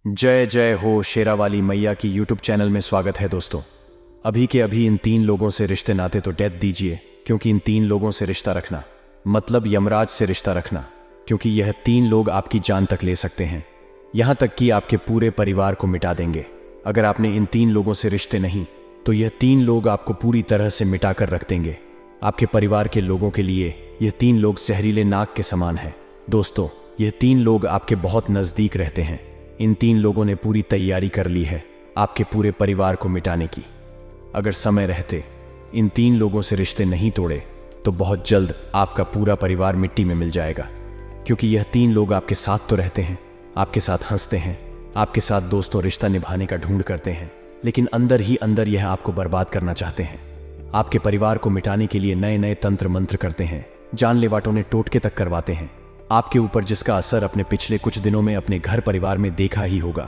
जय जय हो शेरावाली मैया की यूट्यूब चैनल में स्वागत है दोस्तों। अभी के अभी इन 3 लोगों से रिश्ते नाते तो डेथ दीजिए, क्योंकि इन 3 लोगों से रिश्ता रखना मतलब यमराज से रिश्ता रखना, क्योंकि यह 3 लोग आपकी जान तक ले सकते हैं, यहां तक कि आपके पूरे परिवार को मिटा देंगे। अगर आपने इन 3 लोगों से रिश्ते नहीं तो यह 3 लोग आपको पूरी तरह से मिटा कर रख देंगे। आपके परिवार के लोगों के लिए यह 3 लोग जहरीले नाग के समान है। दोस्तों, यह 3 लोग आपके बहुत नजदीक रहते हैं। इन 3 लोगों ने पूरी तैयारी कर ली है आपके पूरे परिवार को मिटाने की। अगर समय रहते इन 3 लोगों से रिश्ते नहीं तोड़े तो बहुत जल्द आपका पूरा परिवार मिट्टी में मिल जाएगा, क्योंकि यह 3 लोग आपके साथ तो रहते हैं, आपके साथ हंसते हैं, आपके साथ दोस्तों रिश्ता निभाने का ढूंढ करते हैं, लेकिन अंदर ही अंदर यह आपको बर्बाद करना चाहते हैं। आपके परिवार को मिटाने के लिए नए नए तंत्र मंत्र करते हैं, जानलेवा टोने टोटके तक करवाते हैं आपके ऊपर, जिसका असर अपने पिछले कुछ दिनों में अपने घर परिवार में देखा ही होगा।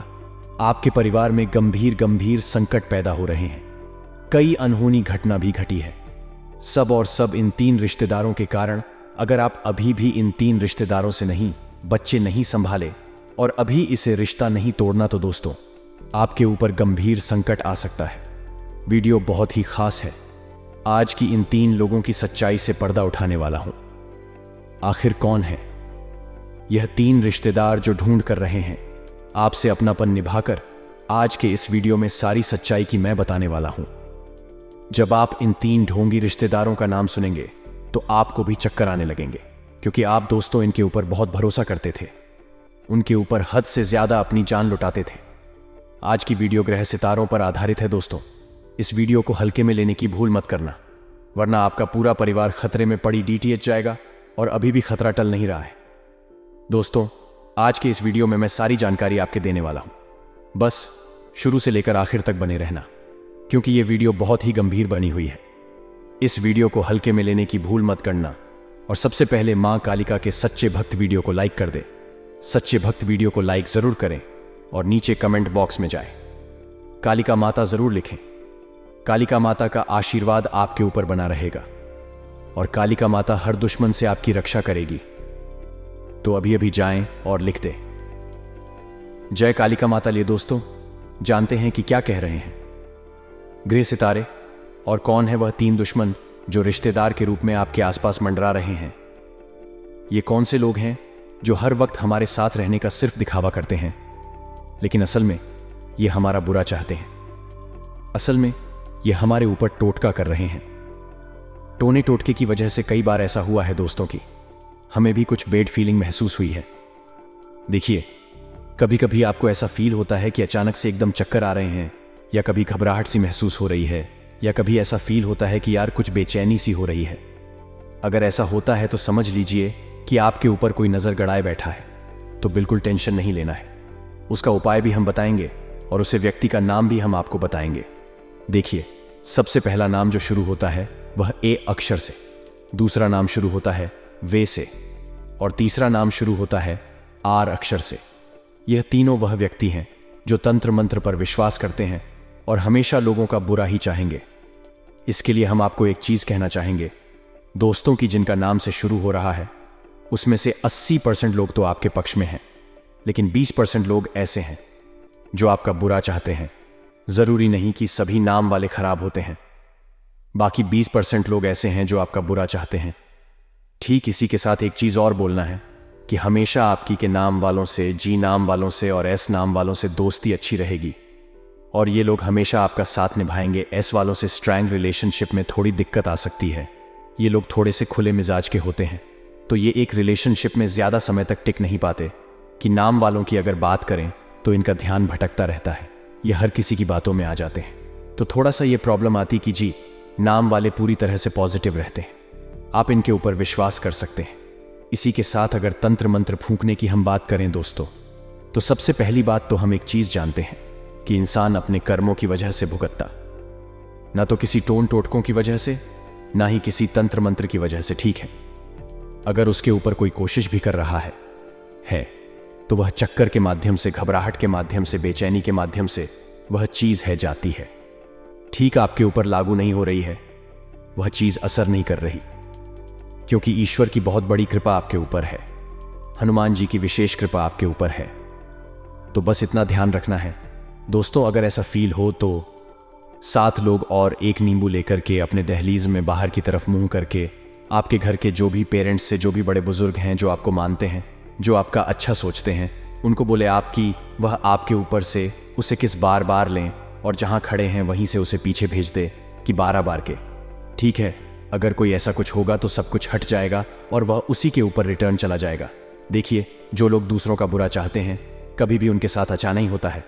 आपके परिवार में गंभीर संकट पैदा हो रहे हैं। कई अनहोनी घटना भी घटी है, सब और सब इन 3 रिश्तेदारों के कारण। अगर आप अभी भी इन 3 रिश्तेदारों से बच्चे नहीं संभाले और अभी इसे रिश्ता नहीं तोड़ना तो दोस्तों आपके ऊपर गंभीर संकट आ सकता है। वीडियो बहुत ही खास है। आज की इन 3 लोगों की सच्चाई से पर्दा उठाने वाला हूं। आखिर कौन है यह 3 रिश्तेदार जो ढूंढ कर रहे हैं आपसे अपनापन निभाकर? आज के इस वीडियो में सारी सच्चाई की मैं बताने वाला हूं। जब आप इन 3 ढोंगी रिश्तेदारों का नाम सुनेंगे तो आपको भी चक्कर आने लगेंगे, क्योंकि आप दोस्तों इनके ऊपर बहुत भरोसा करते थे, उनके ऊपर हद से ज्यादा अपनी जान लुटाते थे। आज की वीडियो ग्रह सितारों पर आधारित है दोस्तों। इस वीडियो को हल्के में लेने की भूल मत करना, वरना आपका पूरा परिवार खतरे में पड़ी डीटीएच जाएगा और अभी भी खतरा टल नहीं रहा है। दोस्तों, आज के इस वीडियो में मैं सारी जानकारी आपके देने वाला हूं, बस शुरू से लेकर आखिर तक बने रहना, क्योंकि यह वीडियो बहुत ही गंभीर बनी हुई है। इस वीडियो को हल्के में लेने की भूल मत करना, और सबसे पहले मां कालिका के सच्चे भक्त वीडियो को लाइक कर दे। सच्चे भक्त वीडियो को लाइक जरूर करें और नीचे कमेंट बॉक्स में जाएं, कालिका माता जरूर लिखें। कालिका माता का आशीर्वाद आपके ऊपर बना रहेगा और कालिका माता हर दुश्मन से आपकी रक्षा करेगी। तो अभी अभी जाएं और लिख दें जय कालिका माता। लिए दोस्तों, जानते हैं कि क्या कह रहे हैं गृह सितारे, और कौन है वह 3 दुश्मन जो रिश्तेदार के रूप में आपके आसपास मंडरा रहे हैं। ये कौन से लोग हैं जो हर वक्त हमारे साथ रहने का सिर्फ दिखावा करते हैं, लेकिन असल में ये हमारा बुरा चाहते हैं। असल में ये हमारे ऊपर टोटका कर रहे हैं। टोने टोटके की वजह से कई बार ऐसा हुआ है दोस्तों कि हमें भी कुछ बेड फीलिंग महसूस हुई है। देखिए, कभी कभी आपको ऐसा फील होता है कि अचानक से एकदम चक्कर आ रहे हैं, या कभी घबराहट सी महसूस हो रही है, या कभी ऐसा फील होता है कि यार कुछ बेचैनी सी हो रही है। अगर ऐसा होता है तो समझ लीजिए कि आपके ऊपर कोई नजर गड़ाए बैठा है। तो बिल्कुल टेंशन नहीं लेना है, उसका उपाय भी हम बताएंगे और उसे व्यक्ति का नाम भी हम आपको बताएंगे। देखिए, सबसे पहला नाम जो शुरू होता है वह ए अक्षर से, दूसरा नाम शुरू होता है वे से, और तीसरा नाम शुरू होता है आर अक्षर से। यह तीनों वह व्यक्ति हैं जो तंत्र मंत्र पर विश्वास करते हैं और हमेशा लोगों का बुरा ही चाहेंगे। इसके लिए हम आपको एक चीज कहना चाहेंगे दोस्तों, की जिनका नाम से शुरू हो रहा है उसमें से 80% लोग तो आपके पक्ष में हैं, लेकिन 20% लोग ऐसे हैं जो आपका बुरा चाहते हैं। जरूरी नहीं कि सभी नाम वाले खराब होते हैं, बाकी 20% लोग ऐसे हैं जो आपका बुरा चाहते हैं। ठीक इसी के साथ एक चीज और बोलना है कि हमेशा आपकी के नाम वालों से, जी नाम वालों से और एस नाम वालों से दोस्ती अच्छी रहेगी, और ये लोग हमेशा आपका साथ निभाएंगे। एस वालों से स्ट्रैंग रिलेशनशिप में थोड़ी दिक्कत आ सकती है। ये लोग थोड़े से खुले मिजाज के होते हैं, तो ये एक रिलेशनशिप में ज्यादा समय तक टिक नहीं पाते। कि नाम वालों की अगर बात करें तो इनका ध्यान भटकता रहता है, ये हर किसी की बातों में आ जाते हैं। तो थोड़ा सा ये प्रॉब्लम आती कि जी नाम वाले पूरी तरह से पॉजिटिव रहते हैं, आप इनके ऊपर विश्वास कर सकते हैं। इसी के साथ अगर तंत्र मंत्र फूंकने की हम बात करें दोस्तों, तो सबसे पहली बात तो हम एक चीज जानते हैं कि इंसान अपने कर्मों की वजह से भुगतता, ना तो किसी टोन टोटकों की वजह से, ना ही किसी तंत्र मंत्र की वजह से। ठीक है, अगर उसके ऊपर कोई कोशिश भी कर रहा है तो वह चक्कर के माध्यम से, घबराहट के माध्यम से, बेचैनी के माध्यम से वह चीज है जाती है। ठीक आपके ऊपर लागू नहीं हो रही है, वह चीज असर नहीं कर रही, क्योंकि ईश्वर की बहुत बड़ी कृपा आपके ऊपर है, हनुमान जी की विशेष कृपा आपके ऊपर है। तो बस इतना ध्यान रखना है दोस्तों, अगर ऐसा फील हो तो 7 लोग और एक नींबू लेकर के अपने दहलीज में बाहर की तरफ मुंह करके आपके घर के जो भी पेरेंट्स से, जो भी बड़े बुजुर्ग हैं जो आपको मानते हैं, जो आपका अच्छा सोचते हैं, उनको बोले आपकी वह आपके ऊपर से उसे किस बार बार लें और जहां खड़े हैं वहीं से उसे पीछे भेज दे कि 12 बार के। ठीक है, अगर कोई ऐसा कुछ होगा तो सब कुछ हट जाएगा और वह उसी के ऊपर रिटर्न चला जाएगा। देखिए, जो लोग दूसरों का बुरा चाहते हैं कभी भी उनके साथ अच्छा नहीं होता है।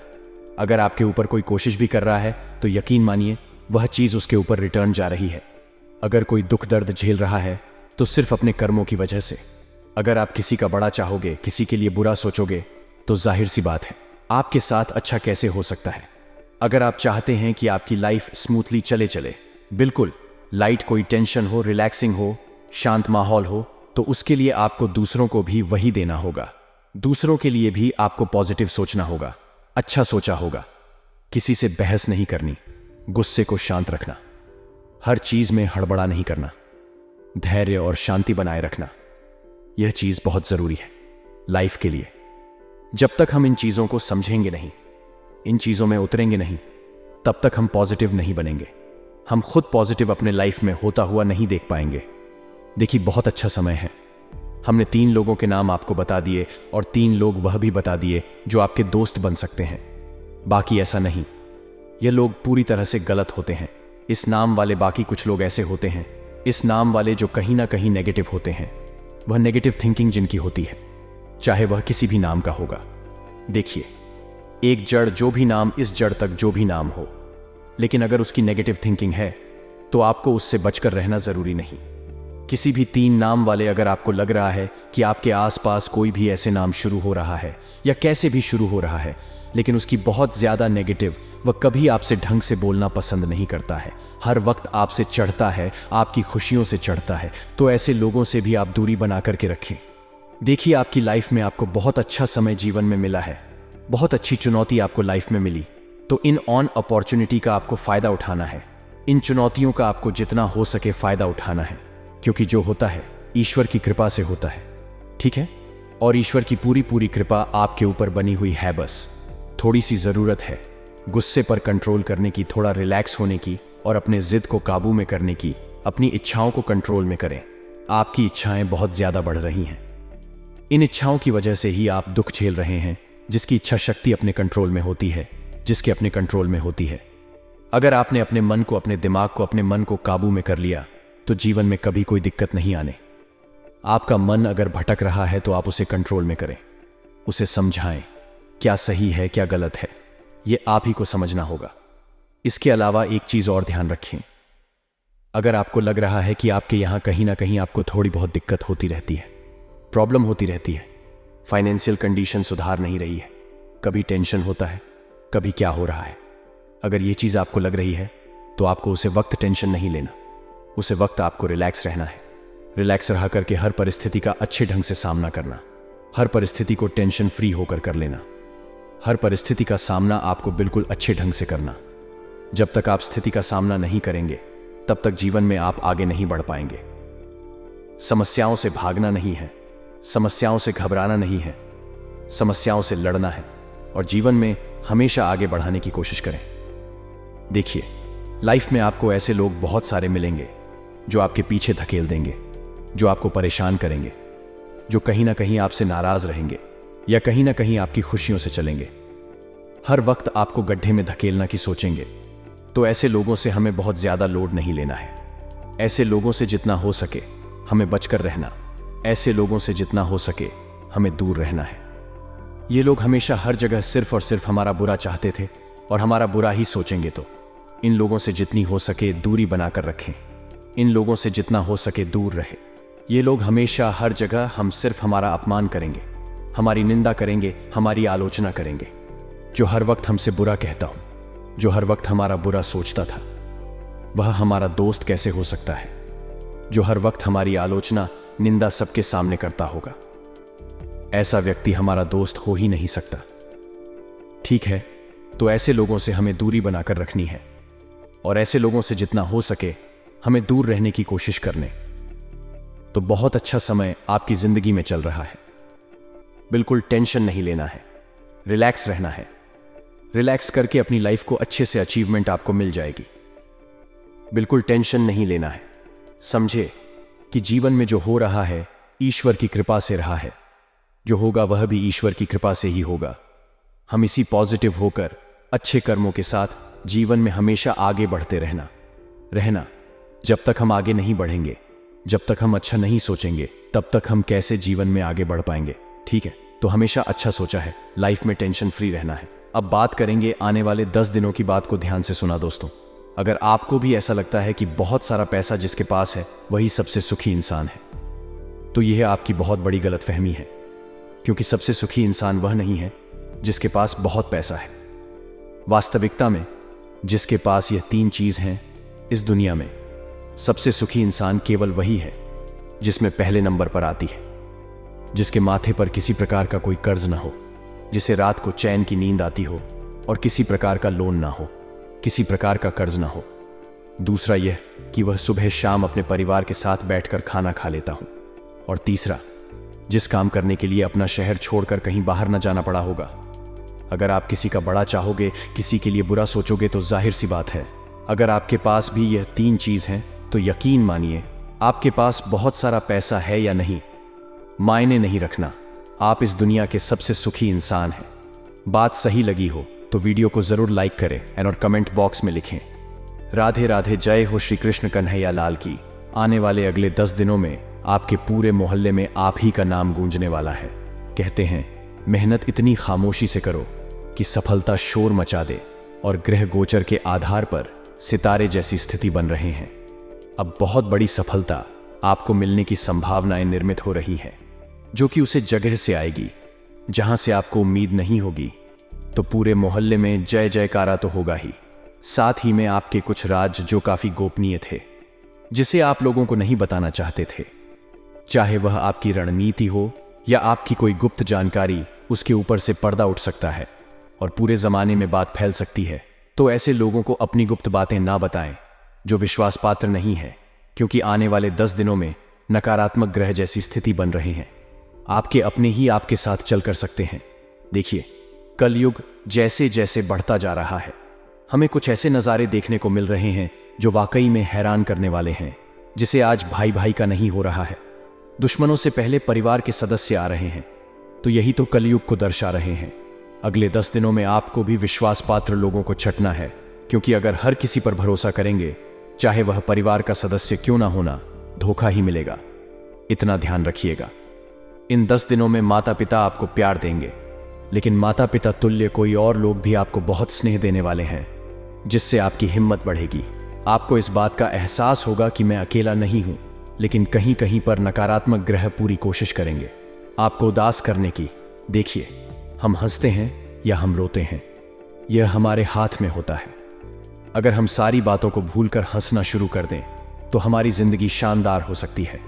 अगर आपके ऊपर कोई कोशिश भी कर रहा है तो यकीन मानिए वह चीज उसके ऊपर रिटर्न जा रही है। अगर कोई दुख दर्द झेल रहा है तो सिर्फ अपने कर्मों की वजह से। अगर आप किसी का बड़ा चाहोगे, किसी के लिए बुरा सोचोगे, तो जाहिर सी बात है आपके साथ अच्छा कैसे हो सकता है। अगर आप चाहते हैं कि आपकी लाइफ स्मूथली चले, बिल्कुल लाइट, कोई टेंशन हो, रिलैक्सिंग हो, शांत माहौल हो, तो उसके लिए आपको दूसरों को भी वही देना होगा। दूसरों के लिए भी आपको पॉजिटिव सोचना होगा, अच्छा सोचा होगा। किसी से बहस नहीं करनी, गुस्से को शांत रखना, हर चीज में हड़बड़ा नहीं करना, धैर्य और शांति बनाए रखना। यह चीज बहुत जरूरी है लाइफ के लिए। जब तक हम इन चीजों को समझेंगे नहीं, इन चीजों में उतरेंगे नहीं, तब तक हम पॉजिटिव नहीं बनेंगे। हम खुद पॉजिटिव अपने लाइफ में होता हुआ नहीं देख पाएंगे। देखिए, बहुत अच्छा समय है। हमने 3 लोगों के नाम आपको बता दिए और 3 लोग वह भी बता दिए जो आपके दोस्त बन सकते हैं। बाकी ऐसा नहीं, ये लोग पूरी तरह से गलत होते हैं। इस नाम वाले बाकी कुछ लोग ऐसे होते हैं, इस नाम वाले जो कहीं ना कहीं नेगेटिव होते हैं। वह नेगेटिव थिंकिंग जिनकी होती है, चाहे वह किसी भी नाम का होगा। देखिए, एक जड़, जो भी नाम, इस जड़ तक जो भी नाम हो, लेकिन अगर उसकी नेगेटिव थिंकिंग है तो आपको उससे बचकर रहना जरूरी नहीं। किसी भी 3 नाम वाले, अगर आपको लग रहा है कि आपके आसपास कोई भी ऐसे नाम शुरू हो रहा है या कैसे भी शुरू हो रहा है, लेकिन उसकी बहुत ज्यादा नेगेटिव, वह कभी आपसे ढंग से बोलना पसंद नहीं करता है, हर वक्त आपसे चढ़ता है, आपकी खुशियों से चढ़ता है, तो ऐसे लोगों से भी आप दूरी बना करके रखें। देखिए, आपकी लाइफ में आपको बहुत अच्छा समय जीवन में मिला है, बहुत अच्छी चुनौती आपको लाइफ में मिली, तो इन ऑन अपॉर्चुनिटी का आपको फायदा उठाना है। इन चुनौतियों का आपको जितना हो सके फायदा उठाना है, क्योंकि जो होता है ईश्वर की कृपा से होता है। ठीक है, और ईश्वर की पूरी कृपा आपके ऊपर बनी हुई है। बस थोड़ी सी जरूरत है गुस्से पर कंट्रोल करने की, थोड़ा रिलैक्स होने की और अपने जिद को काबू में करने की। अपनी इच्छाओं को कंट्रोल में करें। आपकी इच्छाएं बहुत ज्यादा बढ़ रही हैं। इन इच्छाओं की वजह से ही आप दुख झेल रहे हैं। जिसकी इच्छा शक्ति अपने कंट्रोल में होती है, जिसके अपने कंट्रोल में होती है, अगर आपने अपने मन को, अपने दिमाग को, अपने मन को काबू में कर लिया तो जीवन में कभी कोई दिक्कत नहीं आने। आपका मन अगर भटक रहा है तो आप उसे कंट्रोल में करें, उसे समझाएं क्या सही है क्या गलत है, यह आप ही को समझना होगा। इसके अलावा एक चीज और ध्यान रखें, अगर आपको लग रहा है कि आपके यहां कहीं ना कहीं आपको थोड़ी बहुत दिक्कत होती रहती है, प्रॉब्लम होती रहती है, फाइनेंशियल कंडीशन सुधार नहीं रही है, कभी टेंशन होता है, कभी क्या हो रहा है, अगर ये चीज आपको लग रही है तो आपको उसे वक्त टेंशन नहीं लेना, उसे वक्त आपको रिलैक्स रहना है। रिलैक्स रहा करके हर परिस्थिति का अच्छे ढंग से सामना करना, हर परिस्थिति को टेंशन फ्री होकर कर लेना, हर परिस्थिति का सामना आपको बिल्कुल अच्छे ढंग से करना। जब तक आप स्थिति का सामना नहीं करेंगे तब तक जीवन में आप आगे नहीं बढ़ पाएंगे। समस्याओं से भागना नहीं है, समस्याओं से घबराना नहीं है, समस्याओं से लड़ना है और जीवन में हमेशा आगे बढ़ाने की कोशिश करें। देखिए, लाइफ में आपको ऐसे लोग बहुत सारे मिलेंगे जो आपके पीछे धकेल देंगे, जो आपको परेशान करेंगे, जो कहीं ना कहीं आपसे नाराज रहेंगे या कहीं ना कहीं आपकी खुशियों से चलेंगे, हर वक्त आपको गड्ढे में धकेलना की सोचेंगे। तो ऐसे लोगों से हमें बहुत ज्यादा लोड नहीं लेना है। ऐसे लोगों से जितना हो सके हमें बचकर रहना, ऐसे लोगों से जितना हो सके हमें दूर रहना है। ये लोग हमेशा हर जगह सिर्फ और सिर्फ हमारा बुरा चाहते थे और हमारा बुरा ही सोचेंगे, तो इन लोगों से जितनी हो सके दूरी बनाकर रखें, इन लोगों से जितना हो सके दूर रहे। ये लोग हमेशा हर जगह हम सिर्फ हमारा अपमान करेंगे, हमारी निंदा करेंगे, हमारी आलोचना करेंगे। जो हर वक्त हमसे बुरा कहता हूं, जो हर वक्त हमारा बुरा सोचता था, वह हमारा दोस्त कैसे हो सकता है? जो हर वक्त हमारी आलोचना, निंदा सबके सामने करता होगा, ऐसा व्यक्ति हमारा दोस्त हो ही नहीं सकता। ठीक है, तो ऐसे लोगों से हमें दूरी बनाकर रखनी है और ऐसे लोगों से जितना हो सके हमें दूर रहने की कोशिश करने। तो बहुत अच्छा समय आपकी जिंदगी में चल रहा है, बिल्कुल टेंशन नहीं लेना है, रिलैक्स रहना है। रिलैक्स करके अपनी लाइफ को अच्छे से अचीवमेंट आपको मिल जाएगी। बिल्कुल टेंशन नहीं लेना है। समझे कि जीवन में जो हो रहा है ईश्वर की कृपा से रहा है, जो होगा वह भी ईश्वर की कृपा से ही होगा। हम इसी पॉजिटिव होकर अच्छे कर्मों के साथ जीवन में हमेशा आगे बढ़ते रहना। जब तक हम आगे नहीं बढ़ेंगे, जब तक हम अच्छा नहीं सोचेंगे, तब तक हम कैसे जीवन में आगे बढ़ पाएंगे। ठीक है, तो हमेशा अच्छा सोचा है, लाइफ में टेंशन फ्री रहना है। अब बात करेंगे आने वाले 10 दिनों की। बात को ध्यान से सुना दोस्तों। अगर आपको भी ऐसा लगता है कि बहुत सारा पैसा जिसके पास है वही सबसे सुखी इंसान है, तो यह आपकी बहुत बड़ी गलतफहमी है। क्योंकि सबसे सुखी इंसान वह नहीं है जिसके पास बहुत पैसा है। वास्तविकता में जिसके पास यह 3 चीज हैं, इस दुनिया में सबसे सुखी इंसान केवल वही है जिसमें पहले नंबर पर आती है, जिसके माथे पर किसी प्रकार का कोई कर्ज ना हो, जिसे रात को चैन की नींद आती हो और किसी प्रकार का लोन ना हो, किसी प्रकार का कर्ज ना हो। दूसरा यह कि वह सुबह शाम अपने परिवार के साथ बैठकर खाना खा लेता हो। और तीसरा, जिस काम करने के लिए अपना शहर छोड़कर कहीं बाहर न जाना पड़ा होगा। अगर आप किसी का बड़ा चाहोगे, किसी के लिए बुरा सोचोगे, तो जाहिर सी बात है अगर आपके पास भी यह 3 चीज हैं तो यकीन मानिए आपके पास बहुत सारा पैसा है या नहीं मायने नहीं रखना, आप इस दुनिया के सबसे सुखी इंसान हैं। बात सही लगी हो तो वीडियो को जरूर लाइक करें और कमेंट बॉक्स में लिखें राधे राधे, जय हो श्री कृष्ण कन्हैया लाल की। आने वाले अगले 10 दिनों में आपके पूरे मोहल्ले में आप ही का नाम गूंजने वाला है। कहते हैं मेहनत इतनी खामोशी से करो कि सफलता शोर मचा दे, और ग्रह गोचर के आधार पर सितारे जैसी स्थिति बन रहे हैं। अब बहुत बड़ी सफलता आपको मिलने की संभावनाएं निर्मित हो रही हैं, जो कि उसे जगह से आएगी जहां से आपको उम्मीद नहीं होगी। तो पूरे मोहल्ले में जय जयकारा तो होगा ही, साथ ही में आपके कुछ राज जो काफी गोपनीय थे, जिसे आप लोगों को नहीं बताना चाहते थे, चाहे वह आपकी रणनीति हो या आपकी कोई गुप्त जानकारी, उसके ऊपर से पर्दा उठ सकता है और पूरे जमाने में बात फैल सकती है। तो ऐसे लोगों को अपनी गुप्त बातें ना बताएं जो विश्वास पात्र नहीं है, क्योंकि आने वाले 10 दिनों में नकारात्मक ग्रह जैसी स्थिति बन रहे हैं। आपके अपने ही आपके साथ चल कर सकते हैं। देखिए, कलयुग जैसे जैसे बढ़ता जा रहा है, हमें कुछ ऐसे नज़ारे देखने को मिल रहे हैं जो वाकई में हैरान करने वाले हैं, जिसे आज भाई भाई का नहीं हो रहा है। दुश्मनों से पहले परिवार के सदस्य आ रहे हैं, तो यही तो कलयुग को दर्शा रहे हैं। अगले 10 दिनों में आपको भी विश्वास पात्र लोगों को छटना है, क्योंकि अगर हर किसी पर भरोसा करेंगे, चाहे वह परिवार का सदस्य क्यों ना होना, धोखा ही मिलेगा। इतना ध्यान रखिएगा। इन 10 दिनों में माता पिता आपको प्यार देंगे, लेकिन माता पिता तुल्य कोई और लोग भी आपको बहुत स्नेह देने वाले हैं, जिससे आपकी हिम्मत बढ़ेगी। आपको इस बात का एहसास होगा कि मैं अकेला नहीं हूं, लेकिन कहीं कहीं पर नकारात्मक ग्रह पूरी कोशिश करेंगे आपको उदास करने की। देखिए, हम हंसते हैं या हम रोते हैं, यह हमारे हाथ में होता है। अगर हम सारी बातों को भूलकर हंसना शुरू कर दें तो हमारी जिंदगी शानदार हो सकती है,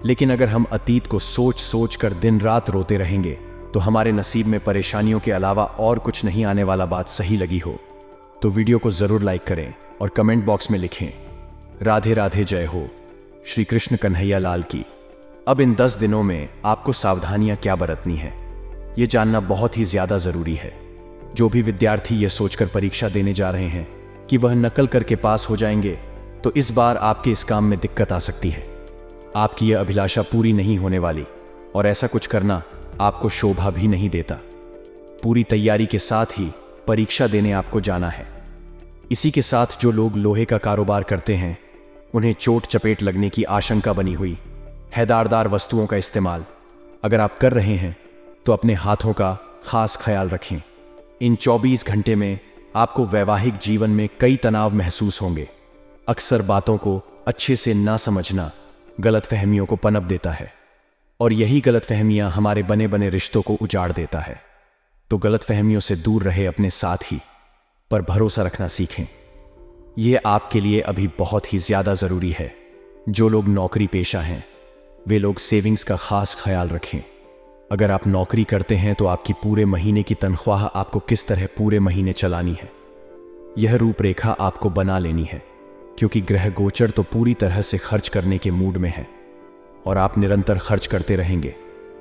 लेकिन अगर हम अतीत को सोच सोच कर दिन रात रोते रहेंगे तो हमारे नसीब में परेशानियों के अलावा और कुछ नहीं आने वाला। बात सही लगी हो तो वीडियो को जरूर लाइक करें और कमेंट बॉक्स में लिखें राधे राधे, जय हो श्री कृष्ण कन्हैया लाल की। अब इन 10 दिनों में आपको सावधानियां क्या बरतनी है, यह जानना बहुत ही ज्यादा जरूरी है। जो भी विद्यार्थी यह सोचकर परीक्षा देने जा रहे हैं कि वह नकल करके पास हो जाएंगे, तो इस बार आपके इस काम में दिक्कत आ सकती है। आपकी यह अभिलाषा पूरी नहीं होने वाली, और ऐसा कुछ करना आपको शोभा भी नहीं देता। पूरी तैयारी के साथ ही परीक्षा देने आपको जाना है। इसी के साथ जो लोग लोहे का कारोबार करते हैं, उन्हें चोट चपेट लगने की आशंका बनी हुई है। धारदार वस्तुओं का इस्तेमाल अगर आप कर रहे हैं तो अपने हाथों का खास ख्याल रखें। इन 24 घंटे में आपको वैवाहिक जीवन में कई तनाव महसूस होंगे। अक्सर बातों को अच्छे से ना समझना गलतफहमियों को पनप देता है, और यही गलतफहमियां हमारे बने बने रिश्तों को उजाड़ देता है। तो गलतफहमियों से दूर रहे, अपने साथ ही पर भरोसा रखना सीखें। यह आपके लिए अभी बहुत ही ज्यादा जरूरी है। जो लोग नौकरी पेशा हैं, वे लोग सेविंग्स का खास ख्याल रखें। अगर आप नौकरी करते हैं तो आपकी पूरे महीने की तनख्वाह आपको किस तरह पूरे महीने चलानी है, यह रूपरेखा आपको बना लेनी है, क्योंकि ग्रह गोचर तो पूरी तरह से खर्च करने के मूड में है, और आप निरंतर खर्च करते रहेंगे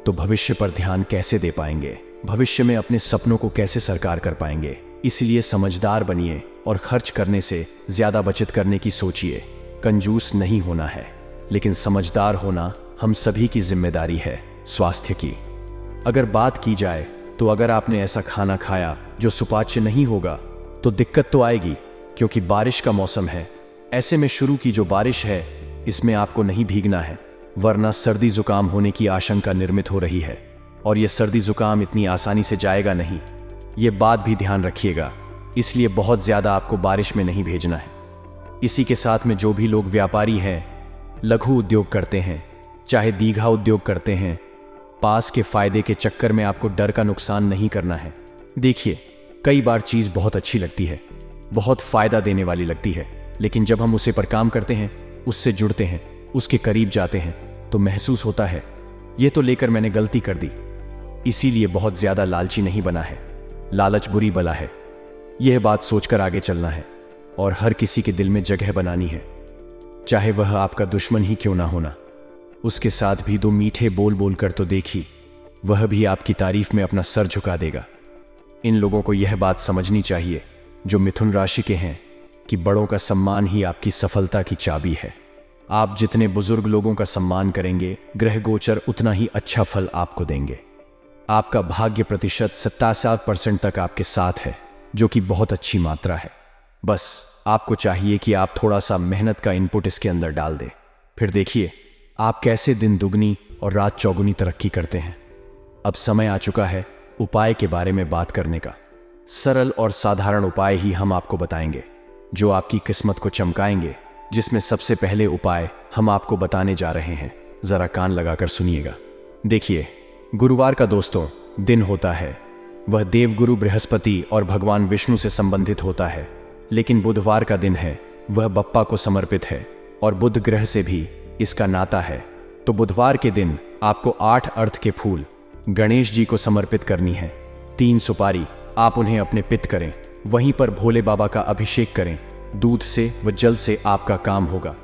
तो भविष्य पर ध्यान कैसे दे पाएंगे। भविष्य में अपने सपनों को कैसे साकार कर पाएंगे। इसलिए समझदार बनिए और खर्च करने से ज्यादा बचत करने की सोचिए। कंजूस नहीं होना है, लेकिन समझदार होना हम सभी की जिम्मेदारी है। स्वास्थ्य की अगर बात की जाए तो अगर आपने ऐसा खाना खाया जो सुपाच्य नहीं होगा तो दिक्कत तो आएगी, क्योंकि बारिश का मौसम है। ऐसे में शुरू की जो बारिश है इसमें आपको नहीं भीगना है, वरना सर्दी जुकाम होने की आशंका निर्मित हो रही है। और यह सर्दी जुकाम इतनी आसानी से जाएगा नहीं, ये बात भी ध्यान रखिएगा। इसलिए बहुत ज्यादा आपको बारिश में नहीं भेजना है। इसी के साथ में जो भी लोग व्यापारी हैं, लघु उद्योग करते हैं, चाहे दीघा उद्योग करते हैं, पास के फायदे के चक्कर में आपको डर का नुकसान नहीं करना है। देखिए, कई बार चीज बहुत अच्छी लगती है, बहुत फायदा देने वाली लगती है, लेकिन जब हम उसे पर काम करते हैं, उससे जुड़ते हैं, उसके करीब जाते हैं, तो महसूस होता है ये तो लेकर मैंने गलती कर दी। इसीलिए बहुत ज्यादा लालची नहीं बना है। लालच बुरी बला है। यह बात सोचकर आगे चलना है और हर किसी के दिल में जगह बनानी है, चाहे वह आपका दुश्मन ही क्यों ना होना। उसके साथ भी दो मीठे बोल बोलकर तो देखी, वह भी आपकी तारीफ में अपना सर झुका देगा। इन लोगों को यह बात समझनी चाहिए जो मिथुन राशि के हैं कि बड़ों का सम्मान ही आपकी सफलता की चाबी है। आप जितने बुजुर्ग लोगों का सम्मान करेंगे, ग्रह गोचर उतना ही अच्छा फल आपको देंगे। आपका भाग्य प्रतिशत 77% तक आपके साथ है, जो कि बहुत अच्छी मात्रा है। बस आपको चाहिए कि आप थोड़ा सा मेहनत का इनपुट इसके अंदर डाल दें, फिर देखिए आप कैसे दिन दुगनी और रात चौगुनी तरक्की करते हैं। अब समय आ चुका है उपाय के बारे में बात करने का। सरल और साधारण उपाय ही हम आपको बताएंगे जो आपकी किस्मत को चमकाएंगे, जिसमें सबसे पहले उपाय हम आपको बताने जा रहे हैं। जरा कान लगाकर सुनिएगा। देखिए, गुरुवार का दोस्तों दिन होता है, वह देवगुरु बृहस्पति और भगवान विष्णु से संबंधित होता है। लेकिन बुधवार का दिन है, वह बप्पा को समर्पित है और बुध ग्रह से भी इसका नाता है। तो बुधवार के दिन आपको 8 अर्थ के फूल गणेश जी को समर्पित करनी है। 3 सुपारी आप उन्हें अपने पित करें, वहीं पर भोले बाबा का अभिषेक करें। दूध से व जल से आपका काम होगा।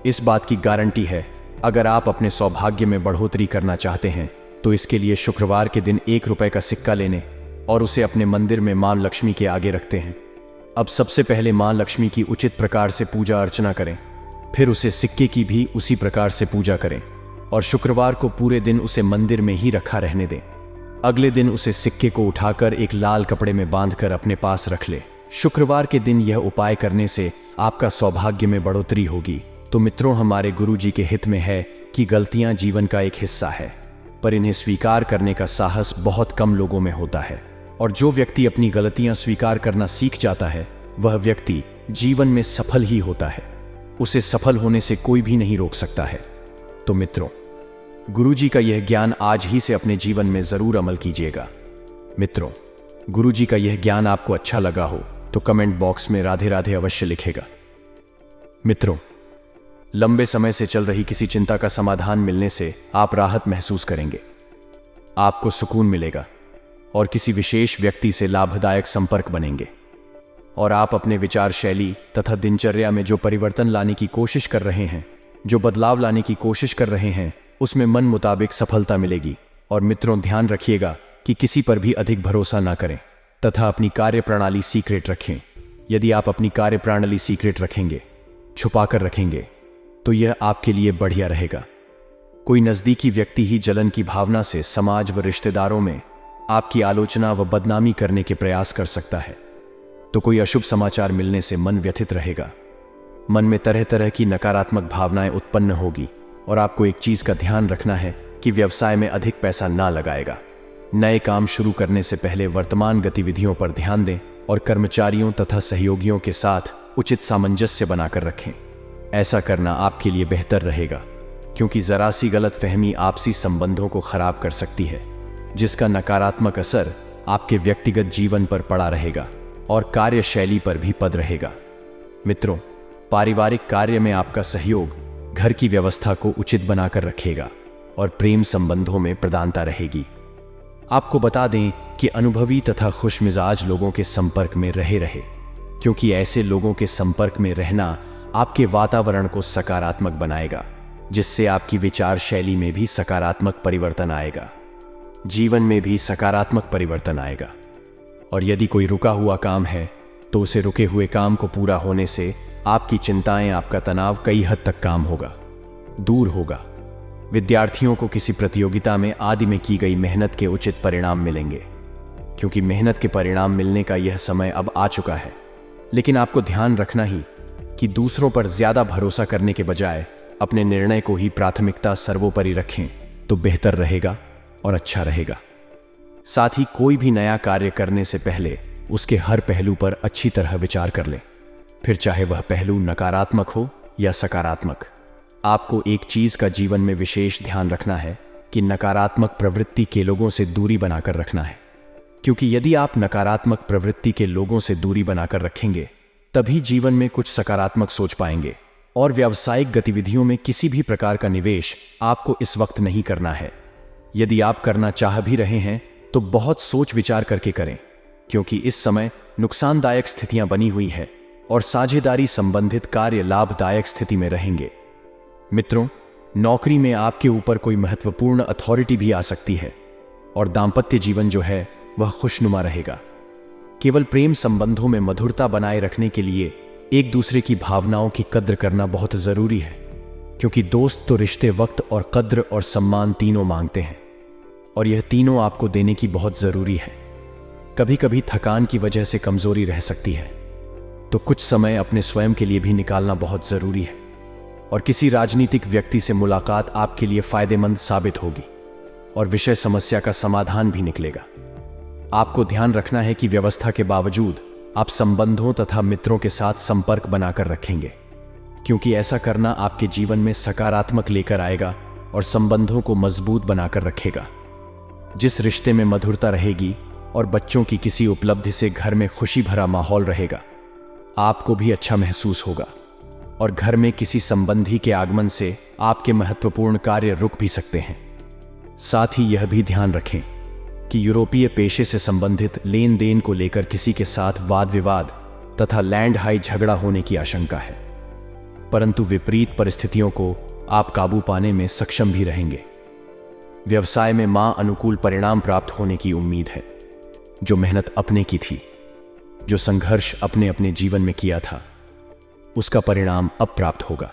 इस बात की गारंटी है। अगर आप अपने सौभाग्य में बढ़ोतरी करना चाहते हैं तो इसके लिए शुक्रवार के दिन 1 रुपए का सिक्का लेने और उसे अपने मंदिर में मां लक्ष्मी के आगे रखते हैं। अब सबसे पहले मां लक्ष्मी की उचित प्रकार से पूजा अर्चना करें, फिर उसे सिक्के की भी उसी प्रकार से पूजा करें और शुक्रवार को पूरे दिन उसे मंदिर में ही रखा रहने दें। अगले दिन उसे सिक्के को उठाकर एक लाल कपड़े में बांधकर अपने पास रख ले। शुक्रवार के दिन यह उपाय करने से आपका सौभाग्य में बढ़ोतरी होगी। तो मित्रों, हमारे गुरु जी के हित में है कि गलतियां जीवन का एक हिस्सा है, पर इन्हें स्वीकार करने का साहस बहुत कम लोगों में होता है। और जो व्यक्ति अपनी गलतियां स्वीकार करना सीख जाता है, वह व्यक्ति जीवन में सफल ही होता है। उसे सफल होने से कोई भी नहीं रोक सकता है। तो मित्रों, गुरुजी का यह ज्ञान आज ही से अपने जीवन में जरूर अमल कीजिएगा। मित्रों, गुरुजी का यह ज्ञान आपको अच्छा लगा हो तो कमेंट बॉक्स में राधे राधे अवश्य लिखेगा। मित्रों, लंबे समय से चल रही किसी चिंता का समाधान मिलने से आप राहत महसूस करेंगे, आपको सुकून मिलेगा और किसी विशेष व्यक्ति से लाभदायक संपर्क बनेंगे। और आप अपने विचार शैली तथा दिनचर्या में जो परिवर्तन लाने की कोशिश कर रहे हैं, जो बदलाव लाने की कोशिश कर रहे हैं, उसमें मन मुताबिक सफलता मिलेगी। और मित्रों, ध्यान रखिएगा कि किसी पर भी अधिक भरोसा ना करें तथा अपनी कार्य प्रणाली सीक्रेट रखें। यदि आप अपनी कार्य प्रणाली सीक्रेट रखेंगे, छुपाकर रखेंगे, तो यह आपके लिए बढ़िया रहेगा। कोई नजदीकी व्यक्ति ही जलन की भावना से समाज व रिश्तेदारों में आपकी आलोचना व बदनामी करने के प्रयास कर सकता है। तो कोई अशुभ समाचार मिलने से मन व्यथित रहेगा, मन में तरह तरह की नकारात्मक भावनाएं उत्पन्न होगी। और आपको एक चीज का ध्यान रखना है कि व्यवसाय में अधिक पैसा ना लगाएगा। नए काम शुरू करने से पहले वर्तमान गतिविधियों पर ध्यान दें और कर्मचारियों तथा सहयोगियों के साथ उचित सामंजस्य बनाकर रखें। ऐसा करना आपके लिए बेहतर रहेगा, क्योंकि जरा सी गलतफहमी आपसी संबंधों को खराब कर सकती है, जिसका नकारात्मक असर आपके व्यक्तिगत जीवन पर पड़ा रहेगा और कार्यशैली पर भी पड़ रहेगा। मित्रों, पारिवारिक कार्य में आपका सहयोग घर की व्यवस्था को उचित बनाकर रखेगा और प्रेम संबंधों में प्रधानता रहेगी। आपको बता दें कि अनुभवी तथा खुशमिजाज लोगों के संपर्क में रहे, क्योंकि ऐसे लोगों के संपर्क में रहना आपके वातावरण को सकारात्मक बनाएगा, जिससे आपकी विचार शैली में भी सकारात्मक परिवर्तन आएगा। जीवन में भी सकारात्मक परिवर्तन आएगा। और यदि कोई रुका हुआ काम है तो उसे रुके हुए काम को पूरा होने से आपकी चिंताएं, आपका तनाव कई हद तक काम होगा, दूर होगा। विद्यार्थियों को किसी प्रतियोगिता में आदि में की गई मेहनत के उचित परिणाम मिलेंगे, क्योंकि मेहनत के परिणाम मिलने का यह समय अब आ चुका है। लेकिन आपको ध्यान रखना ही कि दूसरों पर ज्यादा भरोसा करने के बजाय अपने निर्णय को ही प्राथमिकता सर्वोपरि रखें तो बेहतर रहेगा और अच्छा रहेगा। साथ ही कोई भी नया कार्य करने से पहले उसके हर पहलू पर अच्छी तरह विचार कर लें, फिर चाहे वह पहलू नकारात्मक हो या सकारात्मक। आपको एक चीज का जीवन में विशेष ध्यान रखना है कि नकारात्मक प्रवृत्ति के लोगों से दूरी बनाकर रखना है, क्योंकि यदि आप नकारात्मक प्रवृत्ति के लोगों से दूरी बनाकर रखेंगे तभी जीवन में कुछ सकारात्मक सोच पाएंगे। और व्यावसायिक गतिविधियों में किसी भी प्रकार का निवेश आपको इस वक्त नहीं करना है। यदि आप करना चाह भी रहे हैं तो बहुत सोच विचार करके करें, क्योंकि इस समय नुकसानदायक स्थितियां बनी हुई है और साझेदारी संबंधित कार्य लाभदायक स्थिति में रहेंगे। मित्रों, नौकरी में आपके ऊपर कोई महत्वपूर्ण अथॉरिटी भी आ सकती है और दांपत्य जीवन जो है वह खुशनुमा रहेगा। केवल प्रेम संबंधों में मधुरता बनाए रखने के लिए एक दूसरे की भावनाओं की कद्र करना बहुत जरूरी है, क्योंकि दोस्त तो रिश्ते वक्त और कद्र और सम्मान तीनों मांगते हैं और यह तीनों आपको देने की बहुत जरूरी है। कभी कभी थकान की वजह से कमजोरी रह सकती है, तो कुछ समय अपने स्वयं के लिए भी निकालना बहुत जरूरी है। और किसी राजनीतिक व्यक्ति से मुलाकात आपके लिए फायदेमंद साबित होगी और विषय समस्या का समाधान भी निकलेगा। आपको ध्यान रखना है कि व्यवस्था के बावजूद आप संबंधों तथा मित्रों के साथ संपर्क बनाकर रखेंगे, क्योंकि ऐसा करना आपके जीवन में सकारात्मक लेकर आएगा और संबंधों को मजबूत बनाकर रखेगा। जिस रिश्ते में मधुरता रहेगी और बच्चों की किसी उपलब्धि से घर में खुशी भरा माहौल रहेगा, आपको भी अच्छा महसूस होगा और घर में किसी संबंधी के आगमन से आपके महत्वपूर्ण कार्य रुक भी सकते हैं। साथ ही यह भी ध्यान रखें कि यूरोपीय पेशे से संबंधित लेन देन को लेकर किसी के साथ वाद विवाद तथा लैंड हाई झगड़ा होने की आशंका है, परंतु विपरीत परिस्थितियों को आप काबू पाने में सक्षम भी रहेंगे। व्यवसाय में मां अनुकूल परिणाम प्राप्त होने की उम्मीद है। जो मेहनत अपने की थी, जो संघर्ष अपने अपने जीवन में किया था, उसका परिणाम अब प्राप्त होगा।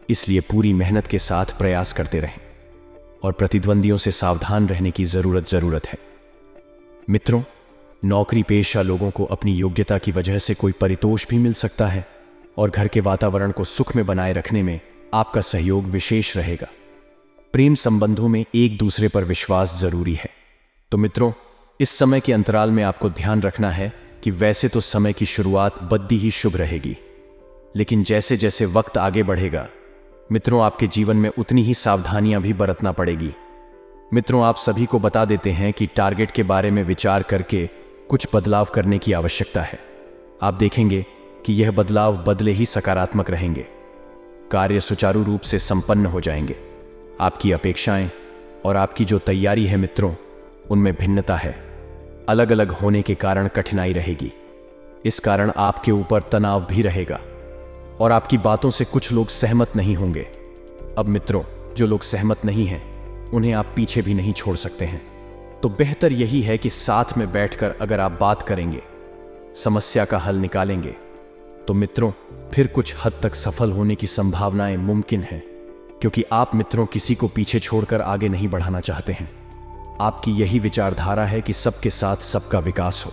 इसलिए पूरी मेहनत के साथ प्रयास करते रहें और प्रतिद्वंदियों से सावधान रहने की जरूरत है। मित्रों, नौकरी पेशा लोगों को अपनी योग्यता की वजह से कोई परितोष भी मिल सकता है और घर के वातावरण को सुख में बनाए रखने में आपका सहयोग विशेष रहेगा। प्रेम संबंधों में एक दूसरे पर विश्वास जरूरी है। तो मित्रों, इस समय के अंतराल में आपको ध्यान रखना है कि वैसे तो समय की शुरुआत बद्दी ही शुभ रहेगी, लेकिन जैसे जैसे वक्त आगे बढ़ेगा मित्रों, आपके जीवन में उतनी ही सावधानियां भी बरतना पड़ेगी। मित्रों, आप सभी को बता देते हैं कि टारगेट के बारे में विचार करके कुछ बदलाव करने की आवश्यकता है। आप देखेंगे कि यह बदलाव बदले ही सकारात्मक रहेंगे। कार्य सुचारू रूप से संपन्न हो जाएंगे। आपकी अपेक्षाएं और आपकी जो तैयारी है मित्रों, उनमें भिन्नता है। अलग अलग होने के कारण कठिनाई रहेगी। इस कारण आपके ऊपर तनाव भी रहेगा और आपकी बातों से कुछ लोग सहमत नहीं होंगे। अब मित्रों, जो लोग सहमत नहीं हैं उन्हें आप पीछे भी नहीं छोड़ सकते हैं। तो बेहतर यही है कि साथ में बैठकर अगर आप बात करेंगे, समस्या का हल निकालेंगे, तो मित्रों फिर कुछ हद तक सफल होने की संभावनाएं मुमकिन है, क्योंकि आप मित्रों किसी को पीछे छोड़कर आगे नहीं बढ़ाना चाहते हैं। आपकी यही विचारधारा है कि सबके साथ सबका विकास हो।